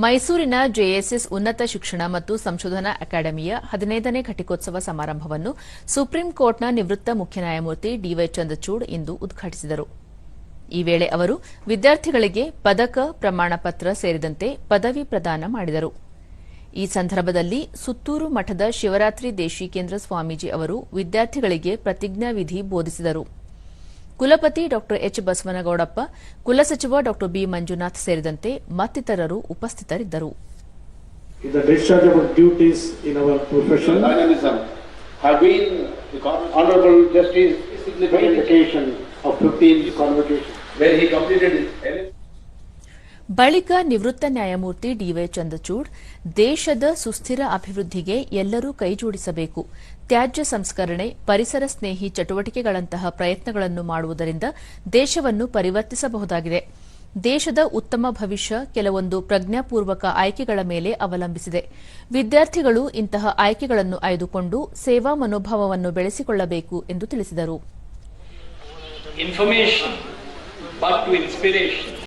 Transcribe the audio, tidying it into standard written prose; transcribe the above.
ಮೈಸೂರಿನ ಜೆಎಸ್ಎಸ್ ಉನ್ನತ ಶಿಕ್ಷಣ ಮತ್ತು ಸಂಶೋಧನಾ ಅಕಾಡೆಮಿಯ 15ನೇ ಘಟಿಕೋತ್ಸವ ಸಮಾರಂಭವನ್ನು ಸುಪ್ರೀಂ ಕೋರ್ಟ್ನ ನಿವೃತ್ತ ಮುಖ್ಯ ನ್ಯಾಯಮೂರ್ತಿ ಡಿವೈ ಚಂದ್ರಚೂಡ್ ಇಂದು ಉದ್ಘಾಟಿಸಿದರು. ಈ ವೇಳೆ ಅವರು ವಿದ್ಯಾರ್ಥಿಗಳಿಗೆ ಪದಕ, ಪ್ರಮಾಣ ಪತ್ರ ಸೇರಿದಂತೆ ಪದವಿ ಪ್ರದಾನ ಮಾಡಿದರು. ಈ ಸಂದರ್ಭದಲ್ಲಿ ಸುತ್ತೂರು ಮಠದ ಶಿವರಾತ್ರಿ ದೇಶಿಕೇಂದ್ರ ಸ್ವಾಮೀಜಿ ಅವರು ವಿದ್ಯಾರ್ಥಿಗಳಿಗೆ ಪ್ರತಿಜ್ಞಾವಿಧಿ ಬೋಧಿಸಿದರು. ಕುಲಪತಿ ಡಾ ಎಚ್ ಬಸವನಗೌಡಪ್ಪ, ಕುಲಸಚಿವ ಡಾ ಬಿ ಮಂಜುನಾಥ್ ಸೇರಿದಂತೆ ಮತ್ತಿತರರು ಉಪಸ್ಥಿತರಿದ್ದರು. The discharge of duties in our profession have been Honorable Justice significant occasion of 15th convocation where he completed his ಬಳಿಕ ನಿವೃತ್ತ ನ್ಯಾಯಮೂರ್ತಿ ಡಿವೈ ಚಂದ್ರಚೂಡ್, ದೇಶದ ಸುಸ್ಥಿರ ಅಭಿವೃದ್ಧಿಗೆ ಎಲ್ಲರೂ ಕೈಜೋಡಿಸಬೇಕು, ತ್ಯಾಜ್ಯ ಸಂಸ್ಕರಣೆ, ಪರಿಸರ ಸ್ನೇಹಿ ಚಟುವಟಿಕೆಗಳಂತಹ ಪ್ರಯತ್ನಗಳನ್ನು ಮಾಡುವುದರಿಂದ ದೇಶವನ್ನು ಪರಿವರ್ತಿಸಬಹುದಾಗಿದೆ. ದೇಶದ ಉತ್ತಮ ಭವಿಷ್ಯ ಕೆಲವೊಂದು ಪ್ರಜ್ಞಾಪೂರ್ವಕ ಆಯ್ಕೆಗಳ ಮೇಲೆ ಅವಲಂಬಿಸಿದೆ. ವಿದ್ಯಾರ್ಥಿಗಳು ಇಂತಹ ಆಯ್ಕೆಗಳನ್ನು ಆಯ್ದುಕೊಂಡು ಸೇವಾ ಮನೋಭಾವವನ್ನು ಬೆಳೆಸಿಕೊಳ್ಳಬೇಕು ಎಂದು ತಿಳಿಸಿದರು.